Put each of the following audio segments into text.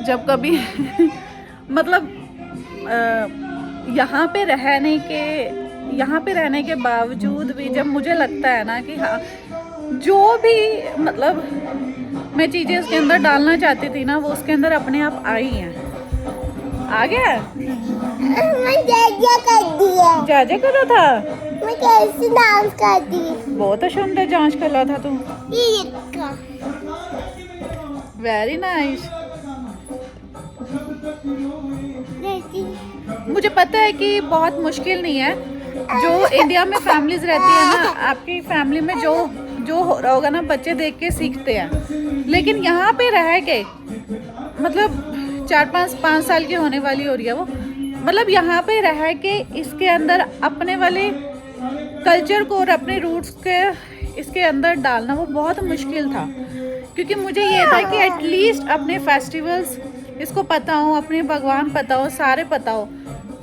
जब कभी मतलब यहाँ पे रहने के बावजूद भी जब मुझे लगता है ना कि हाँ जो भी मतलब मैं चीज़ें उसके अंदर डालना चाहती थी ना वो उसके अंदर अपने आप आई हैं। आ गया? मैं जाजा कर दिया। जाजा कर रहा था? मैं कैसे डांस कर दी? बहुत सुंदर जांच कर रहा था तू। ये वेरी नाइस। मुझे पता है कि बहुत मुश्किल नहीं है। जो इंडिया में फैमिलीज रहती है ना, आपकी फैमिली में जो हो रहा होगा ना बच्चे देख के सीखते हैं। लेकिन यहाँ पे रह के मतलब 4-5 साल की होने वाली हो रही है वो, मतलब यहाँ पे रह के इसके अंदर अपने वाले कल्चर को और अपने रूट्स के इसके अंदर डालना वो बहुत मुश्किल था। क्योंकि मुझे ये था कि एटलीस्ट अपने फेस्टिवल्स इसको पता हो, अपने भगवान पता हो, सारे पता हो।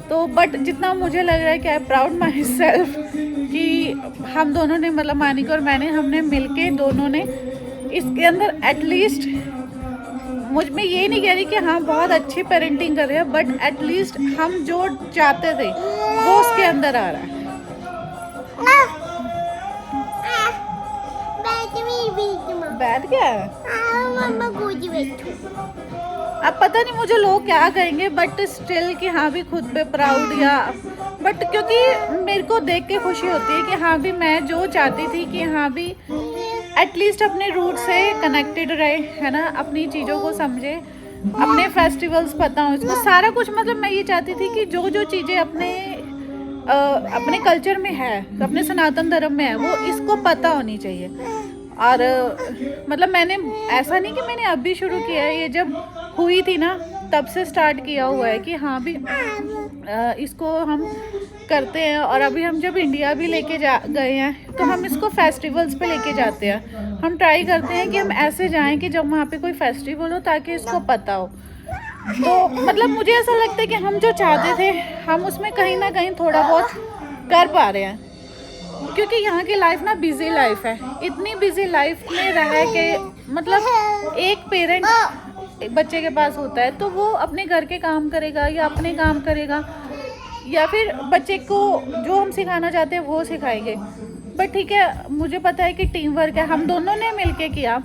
तो बट जितना मुझे लग रहा है कि आई प्राउड माई सेल्फ कि हम दोनों ने मतलब मानिका और मैंने हमने मिलके दोनों ने इसके अंदर एटलीस्ट, मुझ में ये नहीं कह रही कि हाँ बहुत अच्छी पेरेंटिंग कर रहे हैं, बट एटलीस्ट हम जो चाहते थे वो उसके अंदर आ रहा है। बैठ गया? मम्मा गोदी बैठो। अब पता नहीं मुझे लोग क्या कहेंगे, बट स्टिल कि हाँ भी खुद पे प्राउड या बट क्योंकि मेरे को देख के खुशी होती है कि हाँ भी मैं जो चाहती थी कि हाँ भी एटलीस्ट अपने रूट से कनेक्टेड रहे, है ना, अपनी चीज़ों को समझे, अपने फेस्टिवल्स पता हो, इसको सारा कुछ मतलब मैं ये चाहती थी कि जो जो चीज़ें अपने कल्चर में है, अपने सनातन धर्म में है, वो इसको पता होनी चाहिए। और मतलब मैंने ऐसा नहीं कि मैंने अभी शुरू किया है, ये जब हुई थी ना तब से स्टार्ट किया हुआ है कि हाँ भी इसको हम करते हैं। और अभी हम जब इंडिया भी लेके गए हैं तो हम इसको फेस्टिवल्स पे लेके जाते हैं। हम ट्राई करते हैं कि हम ऐसे जाएं कि जब वहाँ पे कोई फेस्टिवल हो ताकि इसको पता हो। तो मतलब मुझे ऐसा लगता है कि हम जो चाहते थे हम उसमें कहीं ना कहीं थोड़ा बहुत कर पा रहे हैं। क्योंकि यहाँ की लाइफ ना बिजी लाइफ है, इतनी बिजी लाइफ में रह के मतलब एक पेरेंट एक बच्चे के पास होता है तो वो अपने घर के काम करेगा या अपने काम करेगा या फिर बच्चे को जो हम सिखाना चाहते हैं वो सिखाएंगे। बट ठीक है, मुझे पता है कि टीम वर्क है, हम दोनों ने मिलके किया।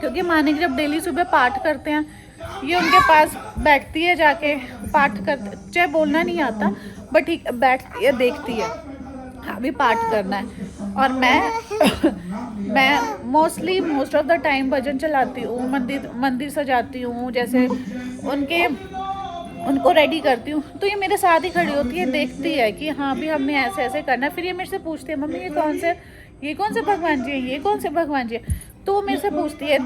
क्योंकि मानिक जब डेली सुबह पाठ करते हैं, ये उनके पास बैठती है, जाके पाठ करते, चाहे बोलना नहीं आता बट ठीक बैठती है, देखती है हाँ भी पाठ करना है। और मैं मोस्ट ऑफ द टाइम भजन चलाती हूँ, मंदिर सजाती हूँ, जैसे उनको रेडी करती हूँ, तो ये मेरे साथ ही खड़ी होती है, देखती है कि हाँ भी हमने ऐसे ऐसे करना है। फिर ये मेरे से पूछती है मम्मी ये कौन से भगवान जी हैं, ये कौन से भगवान जी हैं, तो वो मेरे से पूछती है।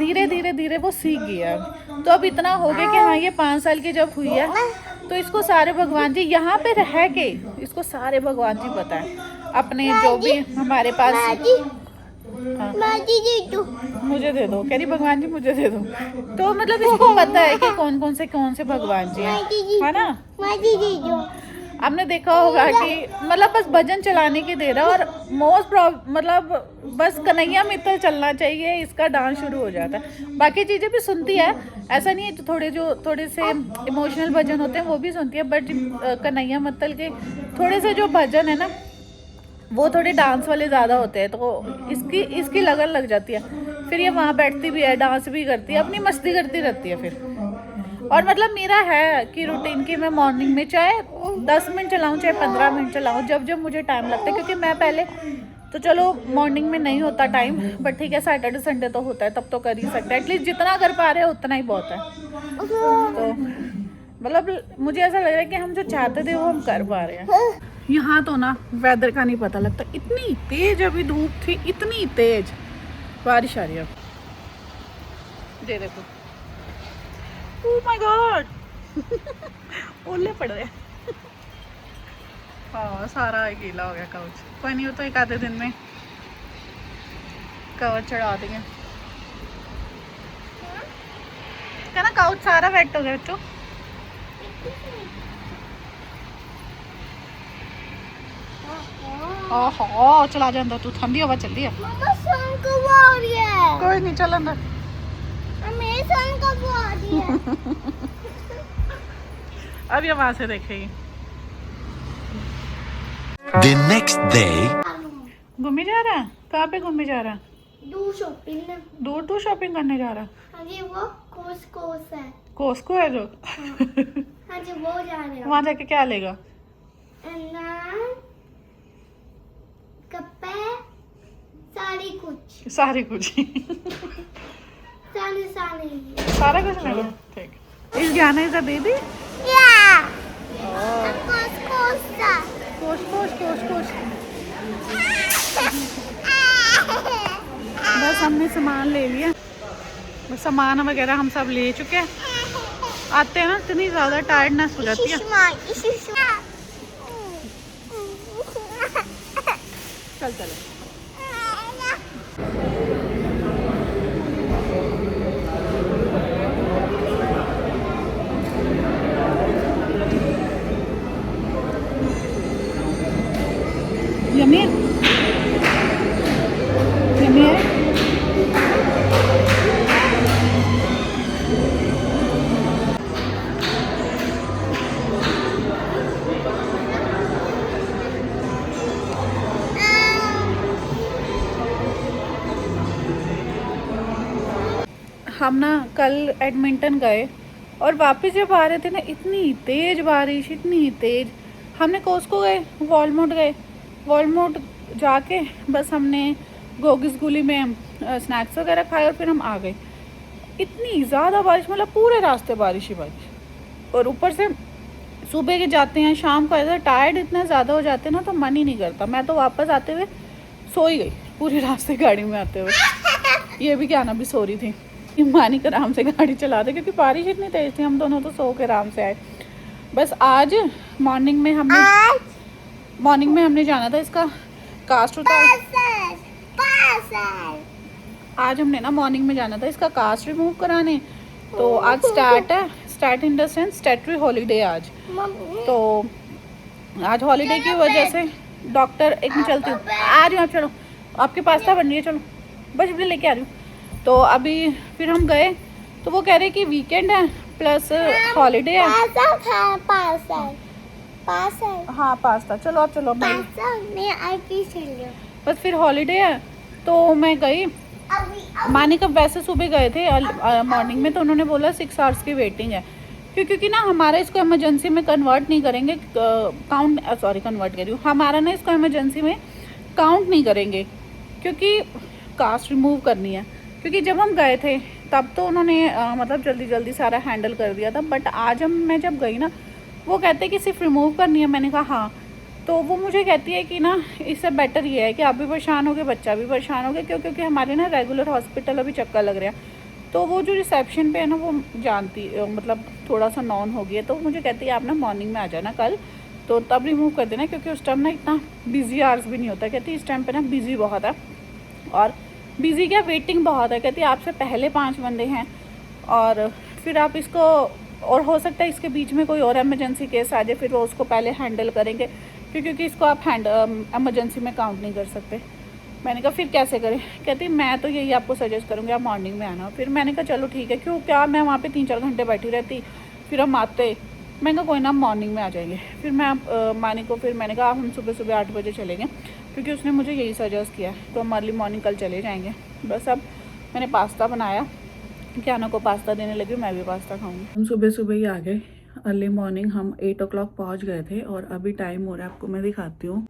धीरे वो सीख गया। तो अब इतना हो गया कि हाँ ये 5 साल की जब हुई है तो इसको सारे भगवान जी यहाँ पे रह के इसको सारे भगवान जी पता है, अपने जो भी हमारे पास। हाँ। मुझे दे दो, कह रही भगवान जी मुझे दे दो। तो मतलब इसको पता है कि कौन से भगवान जी हैं, है ना। आपने देखा होगा कि मतलब बस भजन चलाने की देर है और मतलब बस कन्हैया मित्तल चलना चाहिए, इसका डांस शुरू हो जाता है। बाकी चीज़ें भी सुनती है, ऐसा नहीं है, थोड़े से इमोशनल भजन होते हैं वो भी सुनती है, बट कन्हैया मित्तल के थोड़े से जो भजन है ना वो थोड़े डांस वाले ज़्यादा होते हैं, तो इसकी लगन लग जाती है। फिर ये वहाँ बैठती भी है, डांस भी करती है, अपनी मस्ती करती रहती है फिर। और मतलब मेरा है कि रूटीन की मैं मॉर्निंग में चाहे 10 मिनट चलाऊँ चाहे 15 मिनट चलाऊँ, जब मुझे टाइम लगता है। क्योंकि मैं पहले तो चलो मॉर्निंग में नहीं होता टाइम, बट ठीक है सैटरडे संडे तो होता है, तब तो कर ही सकते हैं। एटलीस्ट जितना कर पा रहे हैं उतना ही बहुत है। तो मतलब मुझे ऐसा लग रहा है कि हम जो चाहते थे वो हम कर पा रहे हैं। यहाँ तो ना वेदर का नहीं पता लगता, इतनी तेज अभी धूप थी, इतनी तेज बारिश आ रही है। ये देखो, ओह माय गॉड ओले पड़ रहे हैं। हाँ सारा गीला हो गया काउच, कोई नहीं हो तो एक आधे दिन में कवर चढ़ा देंगे। क्या ना काउच सारा वेट हो गया बच्चों। ओहो चला जा अंदर, तू ठंडी हवा चल रही है। मम्मा सन कब आ रही है? कोई नहीं चल अंदर। मेरी सन कब आ रही है? अब ये वहां से देखेगी। The next day. घूमने जा रहा है? कहाँ पे घूमने जा रहा है? दूर शॉपिंग ना। दूर दूर शॉपिंग करने जा रहा है? हाँ जी वो कोस है। कोस्को है जो हाँ जी वो जा रहे हैं। वहां जाके क्या लेगा? अनार कपड़े सारी कुछ सारी कुछ सारे सारा कुछ लेगा। ठीक। इस ज्ञाना इज अ बेबी। या कोस कोश कोश कोश कोश। बस हमने सामान ले लिया, बस सामान वगैरह हम सब ले चुके हैं। आते हैं ना इतनी ज़्यादा टायर्डनेस हो जाती है। चल चलो। यम्मी यम्मी है। हम ना कल एडमिंटन गए और वापस जब आ रहे थे ना इतनी तेज़ बारिश, इतनी तेज़। हमने कोस्को गए, वॉलमार्ट गए, वॉलमार्ट जाके बस हमने गोगिस गुली में स्नैक्स वगैरह खाए और फिर हम आ गए। इतनी ज़्यादा बारिश, मतलब पूरे रास्ते बारिश ही बारिश। और ऊपर से सुबह के जाते हैं, शाम को ऐसा टायर्ड इतना ज़्यादा हो जाते हैं ना तो मन ही नहीं करता। मैं तो वापस आते हुए सो ही गई पूरे रास्ते गाड़ी में आते हुए। ये भी क्या ना भी सो रही थी, मानी कर आराम से गाड़ी चला दे क्योंकि बारिश इतनी तेज थी। हम दोनों तो सो के आराम से आए। बस आज मॉर्निंग में हमने जाना था इसका कास्ट उतार। आज हमने ना मॉर्निंग में जाना था इसका कास्ट रिमूव कराने। तो आज स्टार्ट है, start in the sense statutory holiday आज। तो आज हॉलीडे की वजह से डॉक्टर, एक में चलती हूँ, आ रही हूँ आप, चलो आपके पास्ता बन रही है, चलो बस भी लेके आ रही हूँ। तो अभी फिर हम गए तो वो कह रहे कि वीकेंड है प्लस हॉलीडे है। हाँ पास्ता, चलो आप चलो बस फिर हॉलीडे है। तो मैं गई, मानी कब वैसे सुबह गए थे मॉर्निंग में, तो उन्होंने बोला 6 आवर्स की वेटिंग है क्योंकि ना हमारा इसको इमरजेंसी में कन्वर्ट नहीं करेंगे, कन्वर्ट कर रही हूँ, हमारा ना इसको इमरजेंसी में काउंट नहीं करेंगे क्योंकि कास्ट रिमूव करनी है। क्योंकि जब हम गए थे तब तो उन्होंने मतलब जल्दी जल्दी सारा हैंडल कर दिया था, बट आज मैं जब गई ना वो कहते कि सिर्फ रिमूव करनी है। मैंने कहा हाँ। तो वो मुझे कहती है कि ना इससे बेटर ये है कि आप भी परेशान हो गए, बच्चा भी परेशान हो गया, क्योंकि हमारे ना रेगुलर हॉस्पिटल अभी चक्कर लग रहा है। तो वो जो रिसेप्शन पे है ना वो जानती, मतलब थोड़ा सा नॉन हो गया। तो मुझे कहती है आप ना मॉर्निंग में आ जाना कल, तो तब रिमूव कर देना क्योंकि उस टाइम ना इतना बिजी आवर्स भी नहीं होता। कहती इस टाइम पे ना बिजी बहुत है, और बिजी क्या वेटिंग बहुत है। कहती आपसे पहले 5 बंदे हैं और फिर आप इसको, और हो सकता है इसके बीच में कोई और इमरजेंसी केस आ जाए, फिर वो उसको पहले हैंडल करेंगे क्योंकि इसको आप इमरजेंसी में काउंट नहीं कर सकते। मैंने कहा फिर कैसे करें? कहती मैं तो यही आपको सजेस्ट करूँगी आप मॉर्निंग में आना। फिर मैंने कहा चलो ठीक है, क्यों क्या मैं वहाँ पे 3-4 घंटे बैठी रहती, फिर हम आते। मैंने कहा कोई ना मॉर्निंग में आ जाएंगे। फिर मैं मानी को फिर मैंने कहा हम सुबह सुबह 8 बजे चलेंगे क्योंकि उसने मुझे यही सजेस्ट किया, तो हम अर्ली मॉर्निंग कल चले जाएंगे। बस अब मैंने पास्ता बनाया, क्या को पास्ता देने लगी, मैं भी पास्ता खाऊंगी। हम सुबह सुबह ही आ गए, अर्ली मॉर्निंग हम 8 o'clock पहुँच गए थे और अभी टाइम हो रहा है, आपको मैं दिखाती हूँ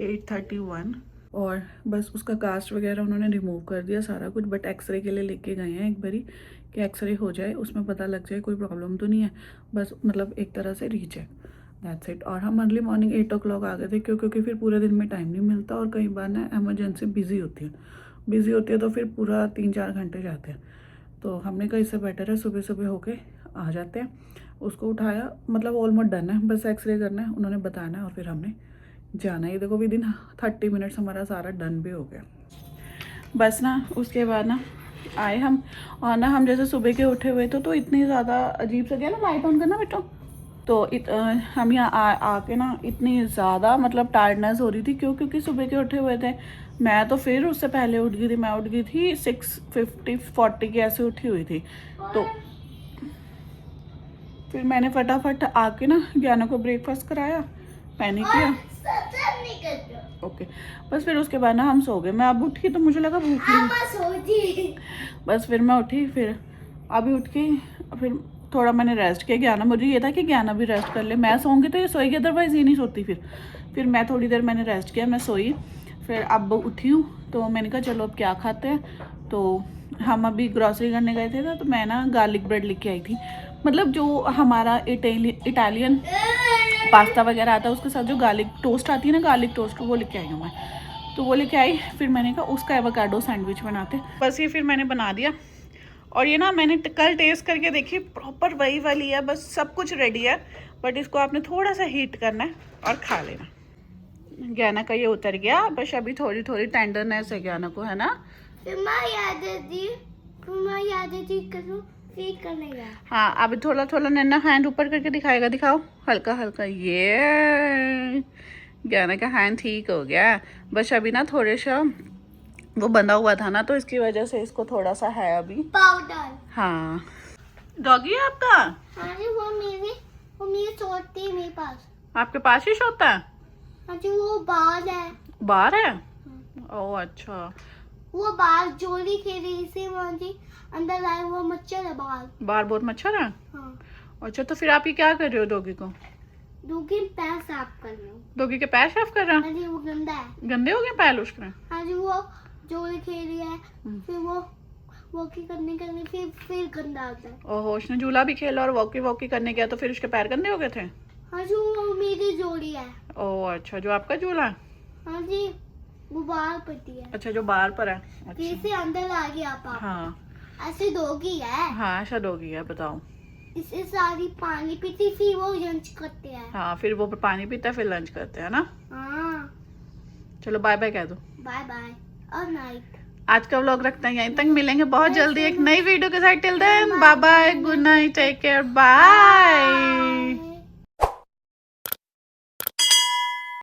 8:31। और बस उसका कास्ट वगैरह उन्होंने रिमूव कर दिया सारा कुछ, बट एक्सरे के लिए लेके गए हैं एक बारी कि एक्सरे हो जाए, उसमें पता लग जाए कोई प्रॉब्लम तो नहीं है, बस मतलब एक तरह से रीचेक। That's it. और हम अर्ली मॉर्निंग 8 o'clock आ गए थे क्योंकि फिर पूरे दिन में टाइम नहीं मिलता और कई बार ना एमरजेंसी बिजी होती है तो फिर पूरा 3-4 घंटे जाते हैं। तो हमने कहा इससे बेटर है सुबह सुबह होके आ जाते हैं। उसको उठाया, मतलब ऑलमोस्ट डन है, बस एक्सरे करना है, उन्होंने बताना है और फिर हमने जाना है। ये देखो विदिन 30 मिनट्स हमारा सारा डन भी हो गया। बस ना उसके बाद ना आए हम, और ना हम जैसे सुबह के उठे हुए थे तो इतनी ज़्यादा अजीब सा गया ना, लाइट ऑन करना बेटा। तो हम यहाँ आके ना इतनी ज़्यादा मतलब टायर्डनेस हो रही थी क्योंकि सुबह के उठे हुए थे। मैं तो फिर उससे पहले उठ गई थी, मैं उठ गई थी 6:50-40 के ऐसे उठी हुई थी। तो फिर मैंने फटाफट आके ना ज्ञाना को ब्रेकफास्ट कराया, मैंने किया ओके। बस फिर उसके बाद ना हम सो गए। मैं अब उठी तो मुझे लगा भूख लगी, बस फिर मैं उठी, फिर अभी उठ के फिर थोड़ा मैंने रेस्ट किया। ज्ञाना, मुझे ये था कि ज्ञाना भी रेस्ट कर ले, मैं सोऊंगी तो ये सोएगी, अदरवाइज़ ये नहीं सोती। फिर मैं थोड़ी देर मैंने रेस्ट किया, मैं सोई। फिर अब उठी हूँ तो मैंने कहा चलो अब क्या खाते हैं। तो हम अभी ग्रॉसरी करने गए थे ना, तो मैं ना गार्लिक ब्रेड लेके आई थी। मतलब जो हमारा इटालियन पास्ता वगैरह आता है उसके साथ जो गार्लिक टोस्ट आती है ना, गार्लिक टोस्ट, वो लेके आई हूँ मैं। तो वो लेके आई, फिर मैंने कहा उसका एवोकाडो सैंडविच बनाते। बस ये फिर मैंने बना दिया। और ये ना मैंने कल टेस्ट करके देखी, प्रॉपर वही वाली है, बस सब कुछ रेडी है, बट इसको आपने थोड़ा सा हीट करना है और खा लेना। ज्ञाना का ये उतर गया, बस अभी थोड़ी थोड़ी टेंडरनेस है ज्ञाना को, है ना। हाँ अभी थोड़ा थोड़ा नन्ना हैंड ऊपर करके दिखाएगा, दिखाओ हल्का हल्का। ये ज्ञाना का हैंड ठीक हो गया। बस अभी ना थोड़े सा वो बंधा हुआ था ना, तो इसकी वजह से इसको थोड़ा सा है अभी पाउडर। हाँ। डॉगी है आपका? हाँ जी, वो मेरे सोती है मेरे पास। आपके पास ही सोता है? हाँ जी, वो बाहर है। बाहर है? ओह अच्छा। वो बाहर जोड़ी खेल रही थी, वहाँ जी अंदर आए, वो मच्छर है बाहर। बाहर बहुत मच्छर है? हाँ। अच्छा, तो फिर आप ये क्या कर रहे हो डॉगी को? डॉगी पैर साफ कर रही हूँ। डॉगी के पैर साफ कर रहे हाँ हैं? जी, वो गंदा है। गंदे हो गए पैर उसके? हाँ जी, वो जोड़ी खेल रही है, फिर वो वॉकी करने फिर गंदा आता है। ओहो, उसने झूला भी खेला और वॉकी करने गया तो फिर उसके पैर गंदे हो गए थे? हाँ जी, वो मेरी जोड़ी है। ओह अच्छा, जो आपका झूला है? हाँ जी, वो बाहर पड़ती है। अच्छा, जो बाहर पर है। जैसे अच्छा। अंदर आ गया पापा। हाँ ऐसे डॉगी है। हाँ, ऐसा डॉगी है, बताओ। इससे सारी पानी पीती, फिर वो लंच करते हैं। हाँ, फिर वो पानी पीता है, फिर लंच करते हैं ना। हाँ। चलो बाय बाय कह दो। बाय बाय और नाइट। आज का व्लॉग रखते हैं यहीं तक, मिलेंगे बहुत जल्दी एक नई वीडियो के साथ। Till then bye bye, good night, take care, bye.